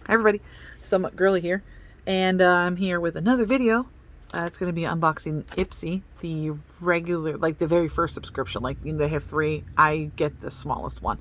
Hi everybody, Somewhat Girly here, and I'm here with another video. It's going to be unboxing Ipsy, the regular, like the very first subscription. Like, you know, they have 3. I get the smallest one.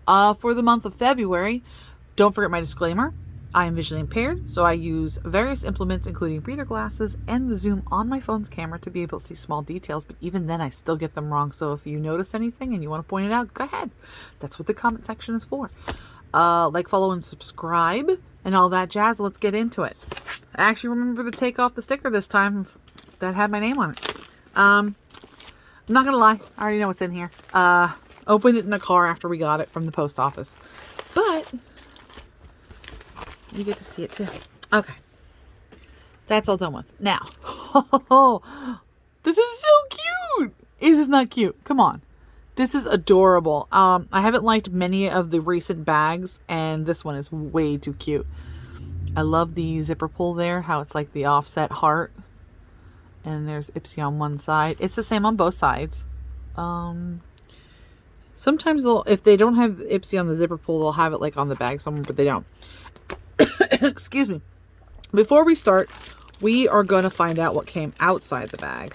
For the month of February. Don't forget my disclaimer. I am visually impaired, so I use various implements, including reader glasses and the zoom on my phone's camera to be able to see small details, but even then I still get them wrong. So if you notice anything and you want to point it out, go ahead. That's what the comment section is for. Like, follow, and subscribe, and all that jazz. Let's get into it. I actually remember to take off the sticker this time that had my name on it. I'm not gonna lie, I already know what's in here. Opened it in the car after we got it from the post office, but you get to see it too. Okay, that's all done with. Now, this is so cute. Is this not cute? Come on. This is adorable. I haven't liked many of the recent bags, and this one is way too cute. I love the zipper pull there, how it's like the offset heart. And there's Ipsy on one side. It's the same on both sides. Sometimes if they don't have Ipsy on the zipper pull, they'll have it like on the bag somewhere, but they don't. Excuse me. Before we start, we are going to find out what came outside the bag.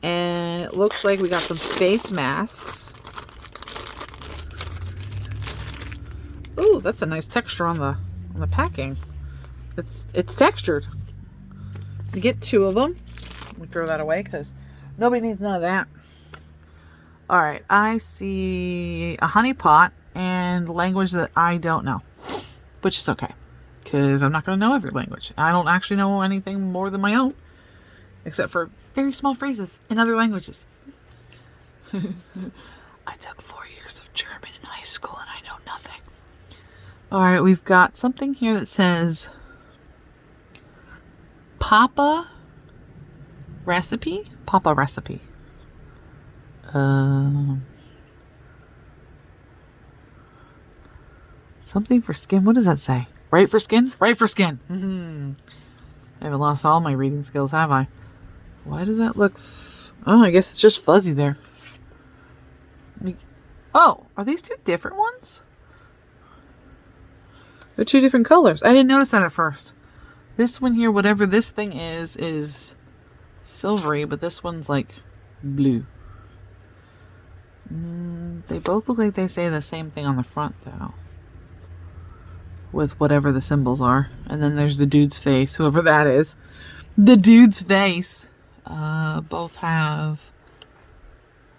And it looks like we got some face masks. Ooh, that's a nice texture on the packing. It's textured. You get 2 of them. Let me throw that away because nobody needs none of that. All right, I see a honey pot and language that I don't know, which is okay because I'm not going to know every language. I don't actually know anything more than my own, except for very small phrases in other languages. I took 4 years of German in high school and I know nothing. All right, we've got something here that says Papa recipe. Papa recipe. Something for skin. What does that say? Right for skin? Right for skin. I haven't lost all my reading skills, have I? Why does that look... Oh, I guess it's just fuzzy there. Oh, are these 2 different ones? They're 2 different colors. I didn't notice that at first. This one here, whatever this thing is silvery, but this one's like blue. They both look like they say the same thing on the front, though. With whatever the symbols are. And then there's the dude's face, whoever that is. The dude's face. Both have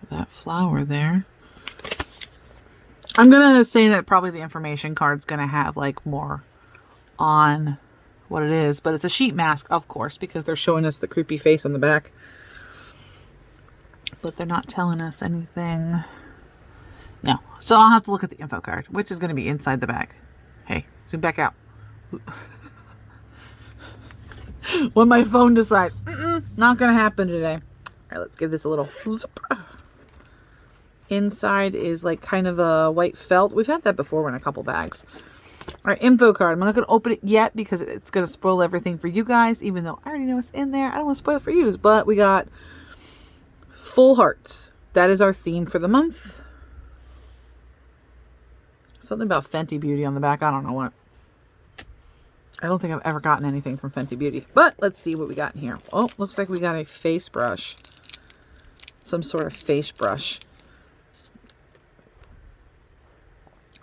that flower there. I'm gonna say that probably the information card's gonna have like more on what it is, but it's a sheet mask, of course, because they're showing us the creepy face on the back. But they're not telling us anything. No. So I'll have to look at the info card, which is gonna be inside the bag. Hey, zoom back out. When my phone decides, not gonna happen today. All right, let's give this a little zip. Inside is like kind of a white felt. We've had that before in a couple bags. All right, info card. I'm not gonna open it yet because it's gonna spoil everything for you guys. Even though I already know what's in there, I don't want to spoil it for you. But we got full hearts. That is our theme for the month. Something about Fenty Beauty on the back. I don't know what. I don't think I've ever gotten anything from Fenty Beauty. But let's see what we got in here. Oh, looks like we got a face brush. Some sort of face brush.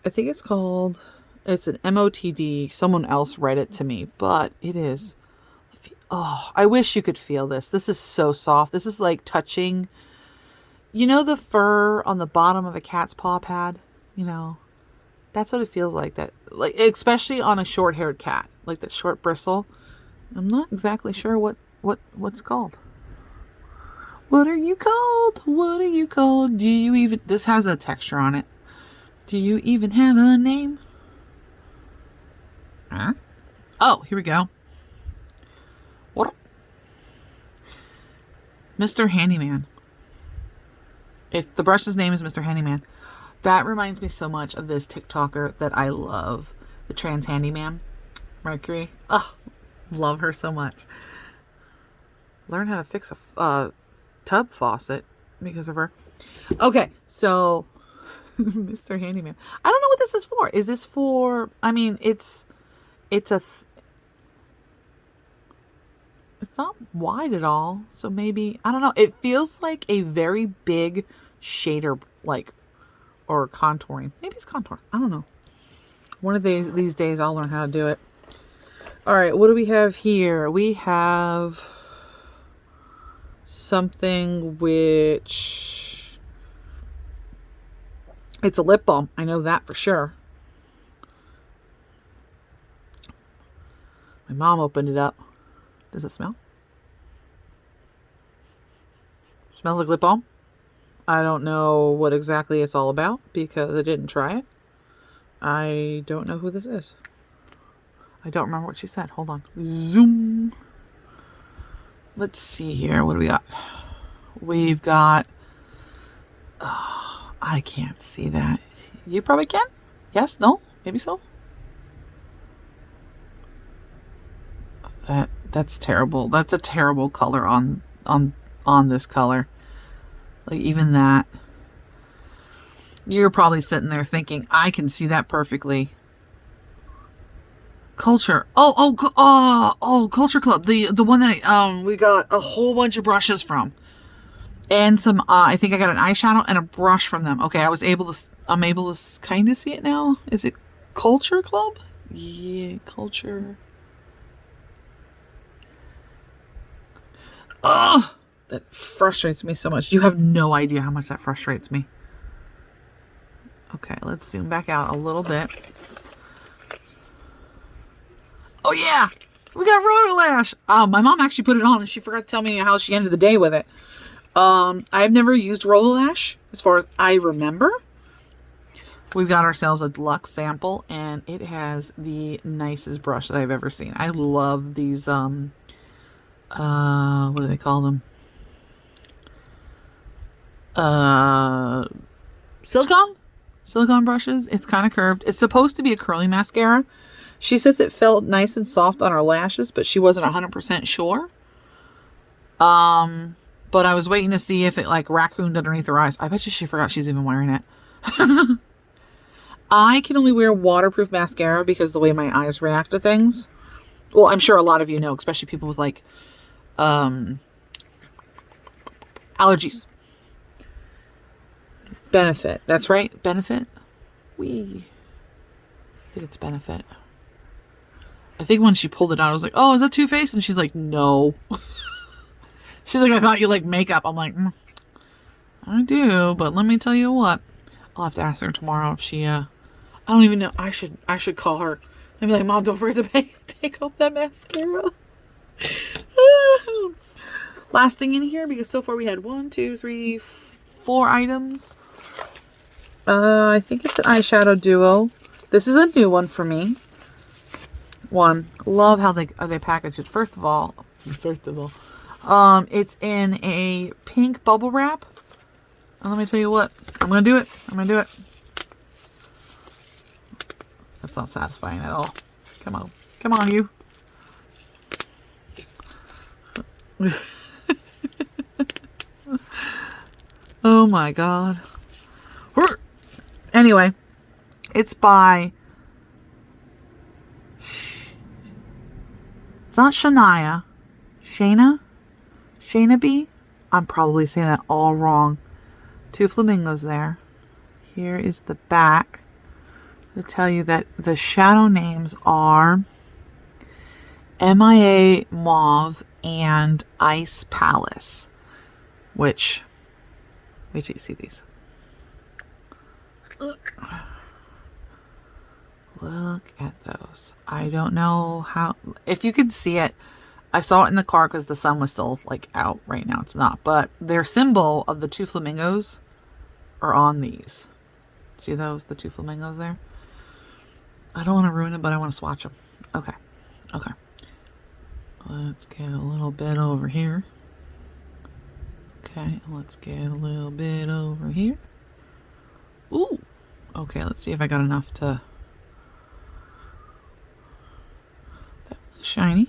I think it's called... It's an MOTD. Someone else read it to me. But it is... Oh, I wish you could feel this. This is so soft. This is like touching... You know the fur on the bottom of a cat's paw pad? You know... That's what it feels like. That, like, especially on a short-haired cat, like that short bristle. I'm not exactly sure what's called. What are you called? What are you called? Do you even? This has a texture on it. Do you even have a name? Huh? Oh, here we go. What? Mr. HandyMan. The brush's name is Mr. HandyMan. That reminds me so much of this TikToker that I love. The trans handyman. Mercury. Oh, love her so much. Learn how to fix a tub faucet because of her. Okay, so Mr. Handyman. I don't know what this is for. Is this for... I mean, it's it's it's not wide at all. So maybe, I don't know. It feels like a very big shader, like, or contouring. Maybe it's contour. I don't know. One of these days I'll learn how to do it. All right, what do we have here? We have something which, it's a lip balm. I know that for sure. My mom opened it up. Does it smell? Smells like lip balm. I don't know what exactly it's all about because I didn't try it. I don't know who this is. I don't remember what she said. Hold on. Zoom. Let's see here. What do we got? We've got... I can't see that. You probably can? Yes? No? Maybe so? That's terrible. That's a terrible color on this color. Like, even that. You're probably sitting there thinking, I can see that perfectly. Culture. Oh, Culture Club. The one that we got a whole bunch of brushes from. And some I think I got an eyeshadow and a brush from them. Okay, I'm able to kind of see it now. Is it Culture Club? Yeah, Culture. Ugh! That frustrates me so much. You have no idea how much that frustrates me. Okay, let's zoom back out a little bit. Oh yeah! We got Royal Lash! My mom actually put it on and she forgot to tell me how she ended the day with it. I've never used Royal Lash as far as I remember. We've got ourselves a deluxe sample and it has the nicest brush that I've ever seen. I love these, what do they call them? Silicone brushes. It's kind of curved. It's supposed to be a curly mascara. She says it felt nice and soft on her lashes, but she wasn't 100% sure. But I was waiting to see if it like raccooned underneath her eyes. I bet you she forgot she's even wearing it. I can only wear waterproof mascara because the way my eyes react to things. Well, I'm sure a lot of you know, especially people with like allergies. Benefit. That's right. Benefit. I think it's Benefit. I think when she pulled it out, I was like, oh, is that Too Faced? And she's like, no. She's like, I thought you like makeup. I'm like, I do, but let me tell you what. I'll have to ask her tomorrow if she, I don't even know. I should call her and be like, Mom, don't forget to take off that mascara. Last thing in here, because so far we had 1, 2, 3, 4 items. I think it's an Eyeshadow Duo. This is a new one for me. Love how they package it. First of all, it's in a pink bubble wrap. And let me tell you what, I'm gonna do it. That's not satisfying at all. Come on, you. Oh my god. Anyway, it's by... It's not SHAINA. SHAINA B. I'm probably saying that all wrong. 2 flamingos there. Here is the back. To tell you that the shadow names are M.I.A, Mauve, and Ice Palace. Which, wait till you see these. Look at those. I don't know how, if you could see it. I saw it in the car because the sun was still like out. Right now it's not, but their symbol of the 2 flamingos are on these. See those, the 2 flamingos there? I don't want to ruin it, but I want to swatch them. Okay. Let's get a little bit over here. Okay, let's get a little bit over here. Ooh. Okay, let's see if I got enough to... That looks shiny.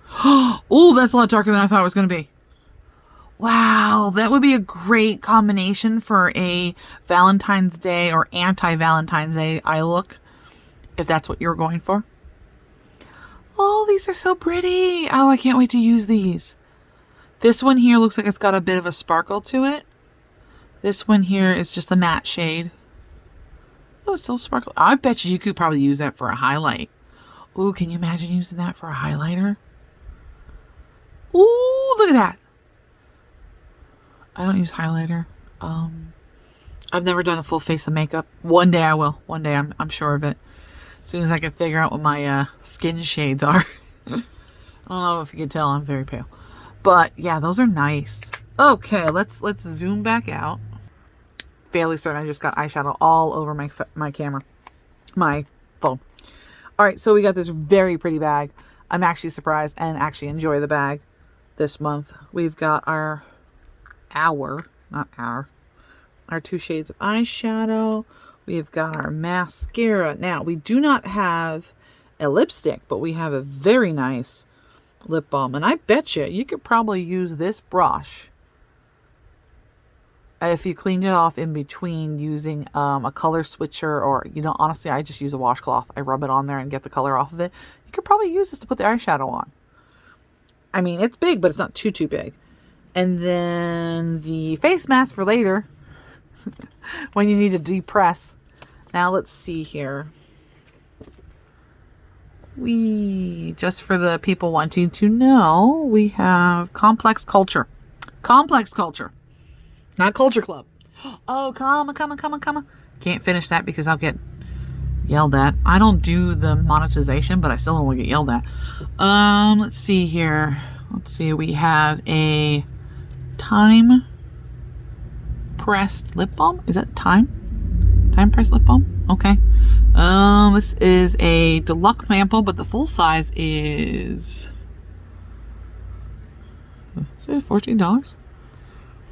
Oh, that's a lot darker than I thought it was going to be. Wow, that would be a great combination for a Valentine's Day or anti-Valentine's Day eye look. if that's what you're going for. Oh, these are so pretty. Oh, I can't wait to use these. This one here looks like it's got a bit of a sparkle to it. This one here is just a matte shade. Oh, it's still sparkle. I bet you could probably use that for a highlight. Ooh, can you imagine using that for a highlighter? Ooh, look at that. I don't use highlighter. I've never done a full face of makeup. One day I will. One day I'm sure of it. As soon as I can figure out what my skin shades are. I don't know if you can tell, I'm very pale. But yeah, those are nice. Okay, let's zoom back out. Fairly certain I just got eyeshadow all over my camera, my phone. All right, so we got this very pretty bag. I'm actually surprised and actually enjoy the bag this month. We've got our 2 shades of eyeshadow. We've got our mascara. Now, we do not have a lipstick, but we have a very nice lip balm. And I bet you could probably use this brush if you cleaned it off in between using a color switcher, or, you know, honestly, I just use a washcloth. I rub it on there and get the color off of it. You could probably use this to put the eyeshadow on. I mean, it's big, but it's not too big. And then the face mask for later when you need to depress. Now let's see here. Just for the people wanting to know, we have Complex Culture. Complex Culture. Not Culture Club. Oh, come on. Can't finish that because I'll get yelled at. I don't do the monetization, but I still don't want to get yelled at. Let's see here. Let's see. We have a time pressed lip balm. Is that time pressed lip balm? Okay. This is a deluxe sample, but the full size is $14.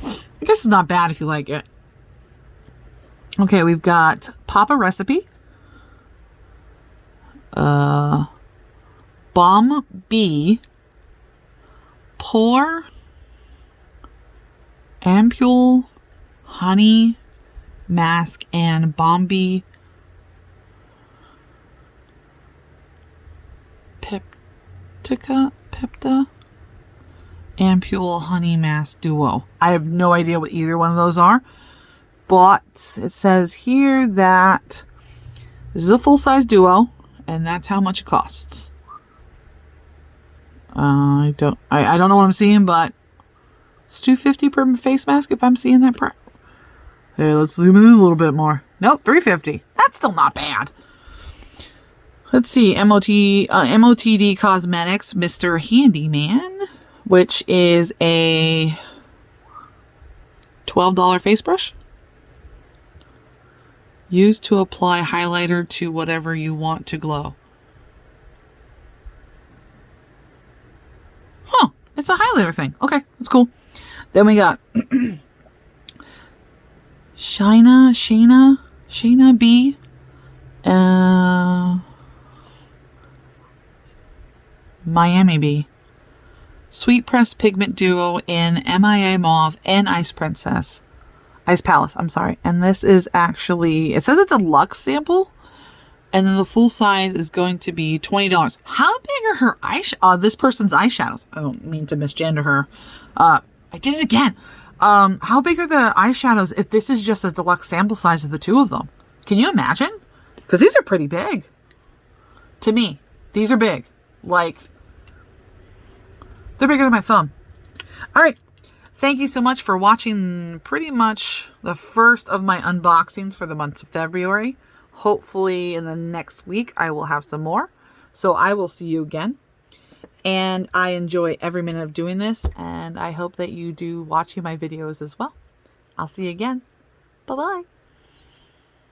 I guess it's not bad if you like it. Okay, we've got Papa Recipe, Bombee, Pore, Ampoule, Honey Mask, and Bombee Pepta Ampoule Honey Mask Duo. I have no idea what either one of those are, but it says here that this is a full-size duo, and that's how much it costs. I don't know what I'm seeing, but it's $2.50 per face mask if I'm seeing that price. Hey, let's zoom in a little bit more. Nope, $3.50. That's still not bad. Let's see, MOTD Cosmetics, Mr. HandyMan, which is a $12 face brush. Used to apply highlighter to whatever you want to glow. Huh, it's a highlighter thing. Okay, that's cool. Then we got SHAINA B Miami B. Sweet Press Pigment Duo in M.I.A Mauve and Ice Palace, I'm sorry. And this is actually, it says it's a luxe sample, and then the full size is going to be $20. How big are her this person's eyeshadows? I don't mean to misgender her. I did it again. How big are the eyeshadows if this is just a deluxe sample size of the two of them? Can you imagine? Because these are pretty big. To me, these are big. Like, they're bigger than my thumb. All right. Thank you so much for watching pretty much the first of my unboxings for the month of February. Hopefully in the next week I will have some more. So I will see you again. And I enjoy every minute of doing this. And I hope that you do watching my videos as well. I'll see you again. Bye-bye.